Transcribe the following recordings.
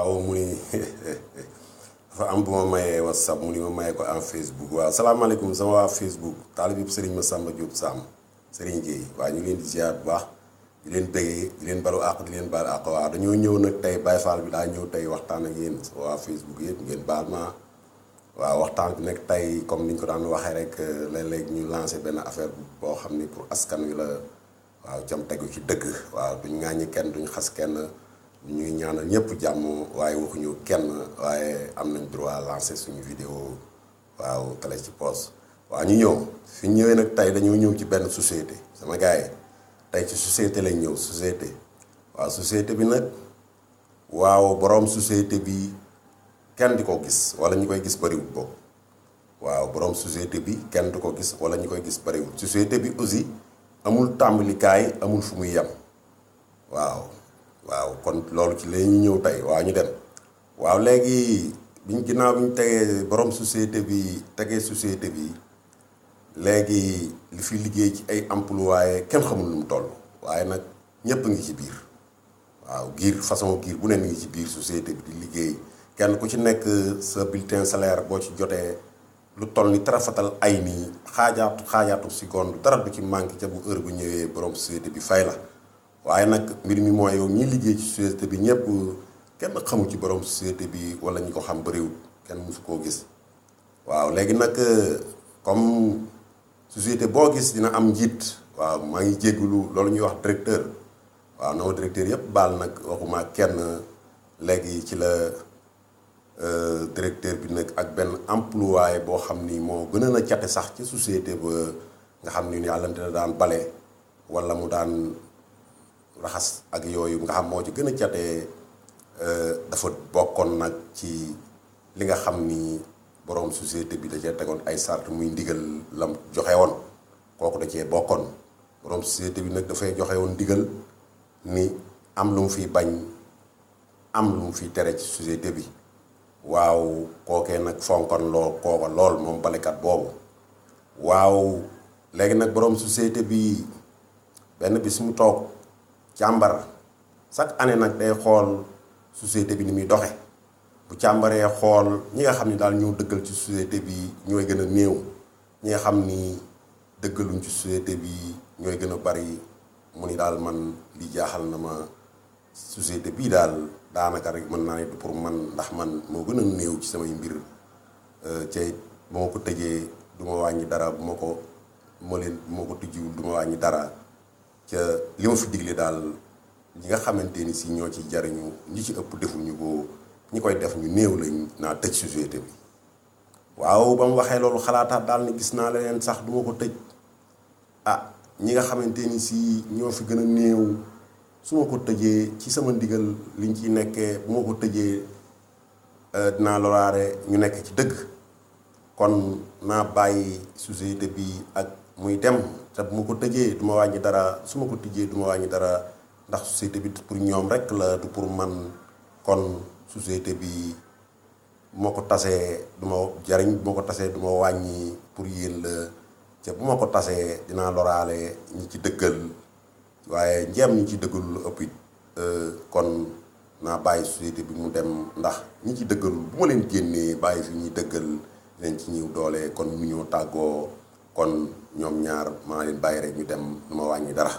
waaw mu ni dafa am bu ma mayee WhatsApp mu ni ma mayee ko en Facebook waaw salaamaaleykum sama waa Facebook taalib yëpp Serigne Massamba Diop Sam Serigne Gueye waaw ñu leen di ziar bu baax di leen bëggee di leen balu àq di leen baal àq waaw dañoo ñëw nag tey Baye Fall bi daa ñëw tey waxtaan ak yéen waa Facebook yëpp ngeen baal ma waaw waxtaan bi nag tey comme ni ñu ko daan waxee rek léeg-léeg ñu lancé benn affaire boo xam ni pour askan wi la waaw cam tegu ci dëgg waaw duñ ŋàññi kenn duñ xas kenn ñu ngi ñaanal ñëpp jàmm waaye waxuñu kenn waaye am nañ droit lancer suñu vidéo waaw Télé ci Poste waaw ñu ñëw fi ñu ñëwee nag tey dañoo ñëw ci benn société sama gars yi tey ci société lañ ñëw société waaw société bi nag waaw boroom société bi kenn di ko gis wala ñu koy gis bariwul boobu waaw boroom société bi kenn di ko gis wala ñu koy gis bariwul société bi aussi amul tàmbalikaay amul fu muy yem waaw kon loolu ci la ñu ñëw tey waaw ñu dem waaw léegi ginnaaw bi ñu tegee borom société bi tegee société bi léegi li fi liggéey ci ay employé kenn xamul nu mu toll waaye nag ñépp a ngi ci biir waaw façon giir bu ne ngi ci biir société bi di liggéey kenn ku ci nekk sa bulletin salaire boo ci jotee lu toll ni tarafatal ay nii xaajaatu seconde dara du ci manqué ca bu heure bu ñëwee borom société bi fay la waaye nag mbir mi mooy yow ñi liggéey ci société bi ñëpp kenn xamu ci borom société bi wala ñi ko xam bëriwul kenn mësu koo gis waaw léegi nag comme société boo gis dina am njiit waaw maa ngi jéggulu loolu ñuy wax directeur waaw na ma directeur yëpp baal nag waxuma kenn léegi ci la directeur bi nag ak benn employé boo xam ni moo gën a cate sax ci société ba nga xam ni yàllante na daan bale wala mu daan raxas ak yooyu nga xam moo ci gën a catee dafa bokkoon nag ci li nga xam ni boroom société bi da cee tegoon ay sart muy ndigal lam joxe woon kooku da cee bokkoon boroom société bi nag dafay joxe woon ndigal ni am lu mu fiy bañ am lu mu fiy tere ci société bi waaw kookee nag fonkoon kooka lool moom balekat boobu waaw léegi nag boroom société bi benn bis mu toog càmbar chaque année nag day xool société bi ni muy doxe bu càmbaree xool ñi nga xam ni daal ñoo dëggal ci société bi ñooy gën a néew ñi nga xam ni dëggaluñ ci société bi ñooy gën a bari mu ni daal man li jaaxal na ma société bii daal daanaka rek mën naa ne du pour man ndax man moo gën a néew ci samay mbir ca bu ma ko tëjee du ma wàññi dara bu ma ko tëjiwul du ma wàññi dara ca li ma fi digle daal ñi nga xamante ni si ñoo ci jariñu ñi ci ëpp defuñu ko ñi koy def ñu néew lañ naa tëj société bi waaw ba mu waxee loolu xalaataat daal ni gis naa leen sax du ma ko tëj ñi nga xamante ni si ñoo fi gën a néew su ma ko tëjee ci sama ndigal liñ ciy nekkee bu ma ko tëjee dinaa loraare ñu nekk ci dëgg kon naa bàyyi société bi ak muy dem te bu ma ko tëjee du ma wàññi dara su ma ko tëjee du ma wàññi dara ndax société bi pour ñoom rek la du pour man kon société bi bu ma ko tasee du ma jariñ bu ma ko tasee du ma wàññi pour yéen la te bu ma ko tasee dinaa loraale ñi ci dëggal waaye njeem ñi ci dëggalul lu ëpp it kon naa bàyyi société bi mu dem ndax ñi ci dëggalul bu ma leen génnee bàyyi fi ñuy dëggal leen ci ñëw doole kon mu ñoo tàggoo kon ñoom ñaar maa leen bàyyi rek ñu dem du ma wàññi dara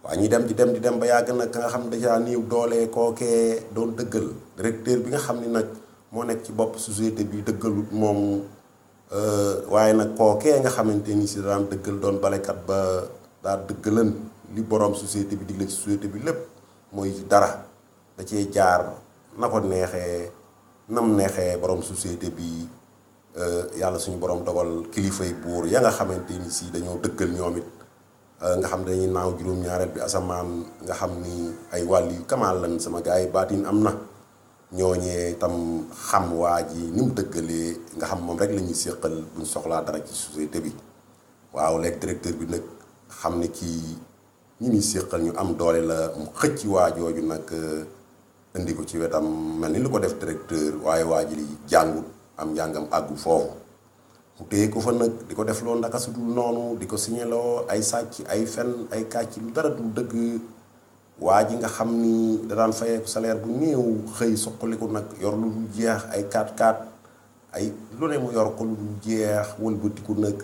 waaye ñi dem di dem ba yàgg nag ka nga xam ne dèjà niiw doole kookee doon dëggal directeur bi nga xam ni nag moo nekk ci bopp société bi dëggalut moom waaye nag kookee nga xamante ni si daan dëggal doon balekat ba daa dëggalan li borom société bi digle ci société bi lépp mooy dara da cee jaar na ko neexee nam neexee borom société bi yàlla suñu borom dogal kilifay buur ya nga xamante ni si dañoo dëggal ñoom it nga xam dañuy naaw juróom-ñaareel bi asamaan nga xam ni ay wàll yu kamaal lan sama gars yi baatin am na ñooñee tam xam waa ji ni mu dëggalee nga xam moom rek la ñuy séqal buñ soxlaa dara ci société bi waaw léegi directeur bi nag xam ne kii ñi muy séqal ñu am doole la mu xëcc waa jooju nag indi ko ci wetam mel ni lu ko def directeur waaye waa ji li jàngut am njàngam àggu foofu mu téye ko fa nag di ko def loo ndaka su dul noonu di ko signéloo ay sàcc ay fen ay kàcc lu dara du dëgg waa ji nga xam ni da daan fayeeku salaire bu néew xëy soqaliku nag yor lu dul jeex ay 4x4 ay lu ne mu yor ko lu dul jeex wëlbatiku nag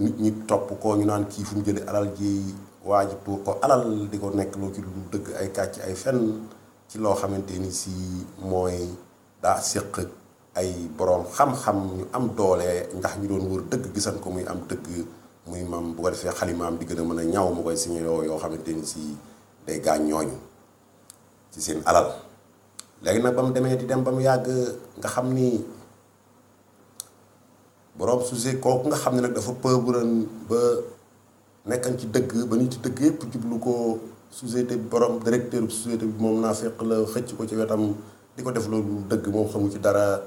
nit ñi topp ko ñu naan kii fu mu jëlee alal ji waa ji tuur ko alal di ko nekk loo ci lu dul dëgg ay kàcc ay fen ci loo xamante ni si mooy daa séq ay boroom xam-xam ñu am doole ndax ñu doon wër dëgg gisan ko muy am dëgg muy mam bu ko defee xalimaam di gën a mën a ñaw mu koy signé yoo xamante ni si day gaañ ñooñu ci seen alal. léegi nag ba mu demee di dem ba mu yàgg nga xam ni boroom sujet kooku nga xam ne nag dafa pëburan ba nekkan ci dëgg ba nit ci dëgg yëpp jublu ko société bi borom directeur bi société bi moom naa fekk la xëcc ko ci wetam di ko def loolu dëgg moom xamu ci dara.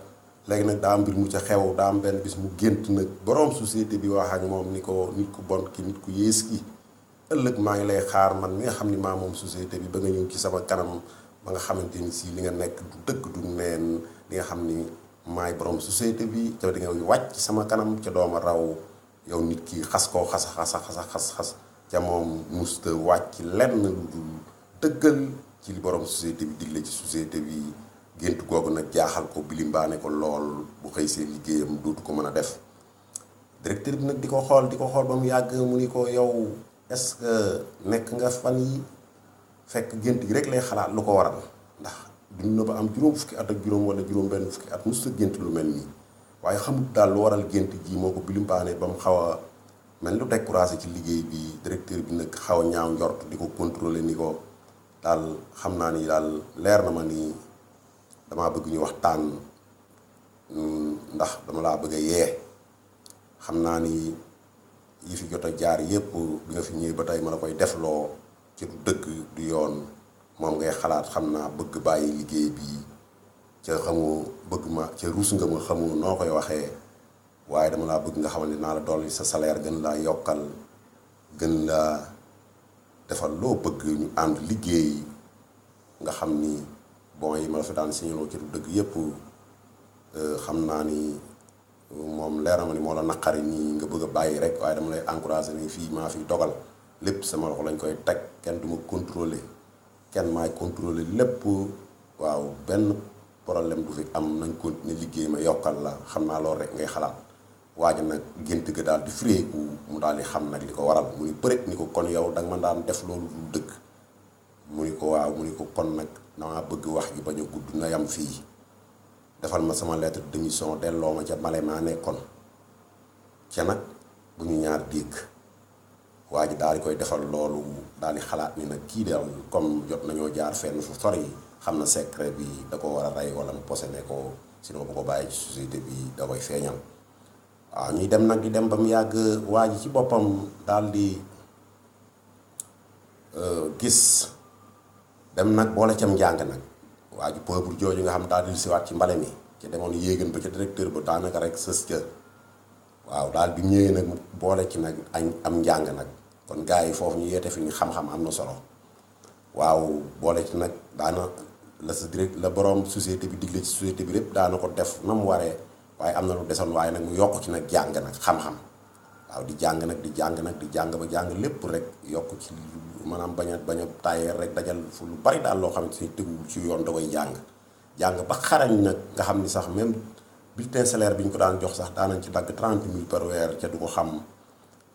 léegi nag daa am mbir mu ca xew daa am benn bis mu gént nag borom société bi wax ak moom ni ko nit ku bon ki nit ku yées ki ëllëg maa ngi lay xaar man mi nga xam ni maa moom société bi ba nga ñëw ci sama kanam ba nga xamante ni si li nga nekk du dëgg du neen li nga xam ni maay borom société bi ca di nga wàcc sama kanam ca dooma raw yow nit ki xas koo xas ca moom musta wàcc lenn lu dul dëggal ci li borom société bi digle ci société bi. gént googu nag jaaxal ko bilimbaane ko lool bu xëy seen liggéeyam dootu ko mën a def directeur bi nag di ko xool ba mu yàgg mu ni ko yow est-ce que nekk nga fan yi fekk gént gi rek lay xalaat lu ko waral ndax dund na ba am juróom fukki at ak juróom wala juróom benn fukki at mosut a gént lu mel nii waaye xamut daal lu waral gént gi moo ko bilimbaane ba mu xaw a mel lu découragé ci liggéey bi directeur bi nag xaw a ñaaw njort di ko contrôler ni ko daal xam naa ni daal leer na ma ni damaa bëgg ñu waxtaan ndax dama laa bëgg a yee xam naa ni yi fi jot a jaar yépp bi nga fi ñëwee ba tey ma la koy defloo ci du dëgg du yoon moom ngay xalaat xam naa bëgg bàyyi liggéey bi ca xamoo bëgg ma ca ruus nga ma xamoo noo koy waxee waaye dama laa bëgg nga xamal ne naa la dolli sa salaire gën laa yokkal gën laa defal loo bëgg ñu ànd liggéey nga xam ni bon yi ma la fi daan signaloo ci du dëgg yépp xam naa ni moom leer na ma ni moo la naqari nii nga bëgg a bàyyi rek waaye dama lay encourager ni fii maa fi dogal lépp sama loxo lañ koy teg kenn du ma contrôler kenn maay contrôler lépp waaw benn problème du fi am nañ continuer liggéey ma yokkal la xam naa loolu rek ngay xalaat waaja nag gént ga daal di firéeku mu daal di xam nag li ko waral mu ni përét ni ko kon yow danga ma daan def loolu du dëgg mu ni ko waaw mu ni ko kon nag damaa bëgg wax gi bañ a gudd na yam fii defal ma sama lettre de démission delloo ma ca male maa nekkoon ca nag bu ñu ñaar dégg waa ji daal di koy defal loolu daal di xalaat ni nag kii daal comme jot nañoo jaar fenn fu sori xam na secret bi da ko war a rey wala mu posone ko sinon bu ko bàyyi ci société bi da koy feeñal waaw ñuy dem nag di dem ba mu yàgg waa ji ci boppam daal di gis dem nag boole cam njàng nag waa ji pauvre jooju nga xam daal di siwaat ci mbale mi ci demoon yéegan ba ca directeur ba daanaka rek sës ca waaw daal bi ñëwee nag boole ci nag am njàng nag kon gars yi foofu ñu yeete fi ñu xam-xam am na solo waaw boole ci nag daana la sa direct la borom société bi digle ci société bi lépp daana ko def na mu waree waaye am na lu desoon waaye nag mu yokk ci nag jàng nag xam-xam waaw di jàng nag di jàng ba jàng lépp rek yokk ci maanaam bañ a taayeer rek dajal fu lu bari daal loo xam ne si teguwul ci yoon da koy jàng ba xarañ nag nga xam ni sax même bulletin salaire bi ñu ko daan jox sax daanañ ci dagg 30 000 par weer ca du ko xam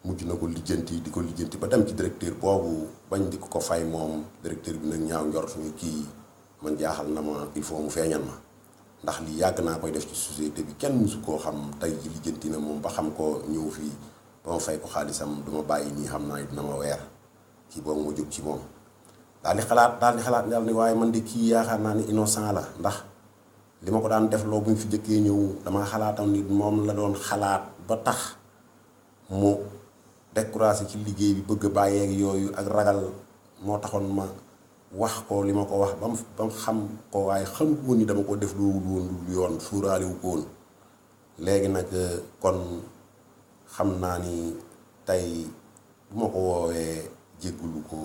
mujj na ko lijjanti di ko lijjanti ba dem ci directeur boobu bañ di ko fay moom directeur bi nag ñaaw njort ni kii man jaaxal na ma il faut mu feeñal ma ndax lii yàgg naa koy def ci société bi kenn mësu koo xam tey ji lijjanti na moom ba xam ko ñëw fii ba ma fay ko xaalisam du ma bàyyi nii xam naa dina ma weer kii boobu ma jóg ci moom daal di xalaat daal ni waaye man de kii yaakaar naa ni innocent la ndax li ma ko daan def loo bu ñu fi jëkkee ñëw dama xalaatam ni moom la doon xalaat ba tax mu découragé ci liggéey bi bëgg a bàyyeeg yooyu ak ragal moo taxoon ma wax ko li ma ko wax ba mu xam ko waaye xam ko ni dama ko def loolu woon lu yoon suuraale wu ko woon léegi nag kon xam naa ni tey bu ma ko woowee jéggulu ko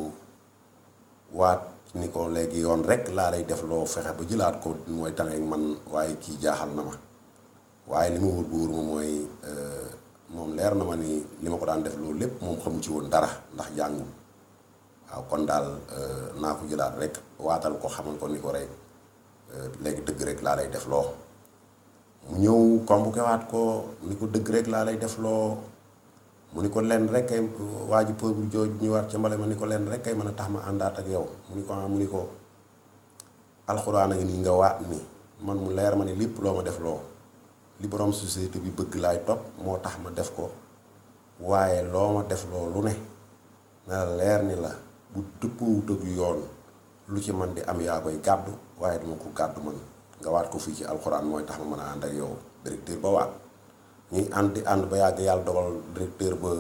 waat ni ko léegi yoon rek laa lay def loo fexe ba jëlaat ko mooy tane man waaye kii jaaxal na ma waaye li ma wóor bu wóor ma mooy moom leer na ma ni li ma ko daan def loolu lépp moom xamu ci woon dara ndax jàngul waaw kon daal naa ko jëlaat rek waatal ko xamal ko ni ko rek léegi dëgg rek laa lay def loo mu ñëw convoqué waat ko ni ko dëgg rek laa lay def loo mu ni ko lenn rek kay waa ji peuple jooju ñëwaat ca mbale ma ni ko lenn rek kay mën a tax ma àndaat ak yow mu ni ko alxuraan a ngi nii nga waat ni man mu leer ma ni lépp loo ma def loo li borom société bi bëgg laay topp moo tax ma def ko waaye loo ma def loo lu ne na leer ni la bu dëppoowut ak yoon lu ci man di am yaa koy gàddu waaye duma ko gàddu man nga waat ko fii ci alxuraan mooy tax ma mën a ànd ak yow directeur ba waat ñuy ànd ba yàgg yàlla dogal directeur ba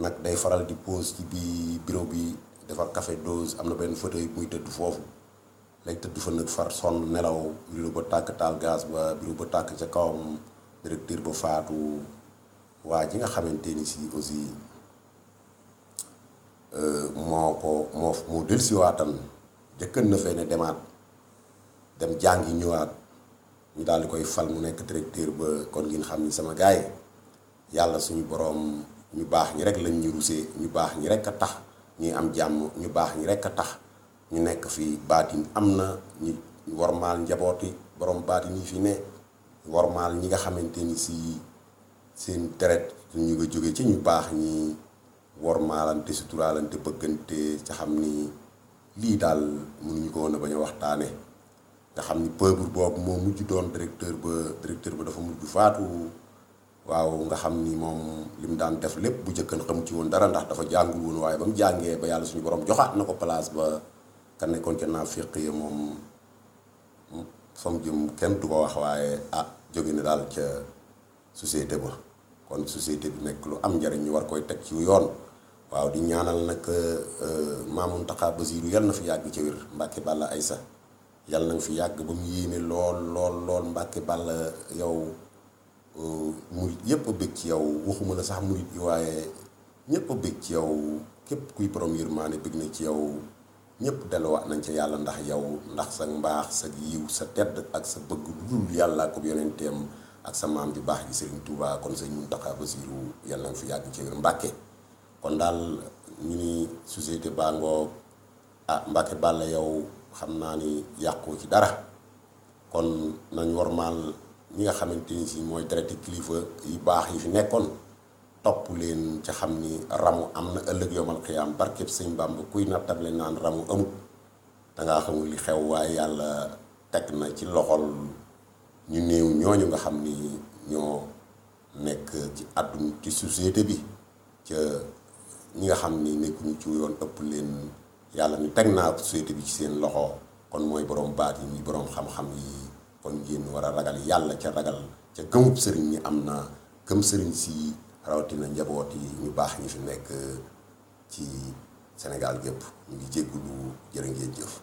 nag day faral di pause ci bi bureau bi defar café dose am na benn fauteuil muy tëdd foofu lay tëdd fa nag far sonn nelaw bureau ba tàkk taal gaz ba bureau ba tàkk ca kawam directeur ba faatu waa ji nga xamante ni si aussi moo dellusiwaatan jëkkën na fee ne demaat dem jàngi ñëwaat ñu daal di koy fal mu nekk directeur ba kon ngeen xam ni sama gaay yàlla suñu boroom ñu baax ñi rek lañ ñu rusee ñu baax ñi rek a tax ñuy am jàmm ñu baax ñi rek a tax ñu nekk fii baatin am na ñu wormaal njabooti borom baatin yi fi ne wormaal ñi nga xamante ni si seen deret ñu nga jóge ci ñu baax ñi wormaalante suturaalante bëggante ca xam ni lii daal mënuñu ko woon a bañ a waxtaane nga xam ni peuple boobu moo mujj doon directeur ba dafa mujj faatu waaw nga xam ni moom li mu daan def lépp bu jëkkan xamu ci woon dara ndax dafa jàngul woon waaye ba mu jàngee ba yàlla suñu borom joxaat na ko place ba ka nekkoon ca naafiq ya moom fa mu jëm kenn du ko wax waaye jóge na daal ca société ba kon société bi nekk lu am njariñ ñu war koy teg ci yoon waaw di ñaanal nag Maam Mountakha Bassirou yal na fi yàgg ci wér Mbàkke Balla Aysa yal na nga fi yàgg ba mu yéene lool Mbàkke Balla yow murit yëpp a bëgg ci yow waxuma la sax murit yi waaye ñëpp a bëgg ci yow képp kuy borom yërmaane bëgg na ci yow ñëpp delluwaat nañ ca yàlla ndax yow ndax sa mbaax sa yiw sa tedd ak sa bëgg lu dul yàlla ko yonenteem ak sa maam ju baax ji Serigne Touba kon sëñ Mountakha Bassirou yàlla na nga fi yàgg ci wér Mbàkke kon daal ñu ni société baa ngoog Mbàkke Balla yow xam naa ni yàqoo ci dara kon nañ warmaal ñi nga xamante ni si mooy traité kilifa yu baax yi fi nekkoon topp leen ca xam ni ramu am na ëllëg yomal xiyaam barkeb sëñ Bàmba kuy nattable naan ramu amut dangaa xamul li xew waaye yàlla teg na ci loxol ñu néew ñooñu nga xam ni ñoo nekk ci àdduna ci société bi ca ñi nga xam ni nekkuñu ci yoon ëpp leen yàlla ni teg naa société bi ci seen loxo kon mooy borom baat yi ñi borom xam-xam yi kon ngeen war a ragal yàlla ca ragal ca gëmub sëriñ ñi am na gëm sëriñ si rawatina njaboot yi ñu baax ñi fi nekk ci Sénégal gépp ñu ngi jéggulu jërë ngeen jëf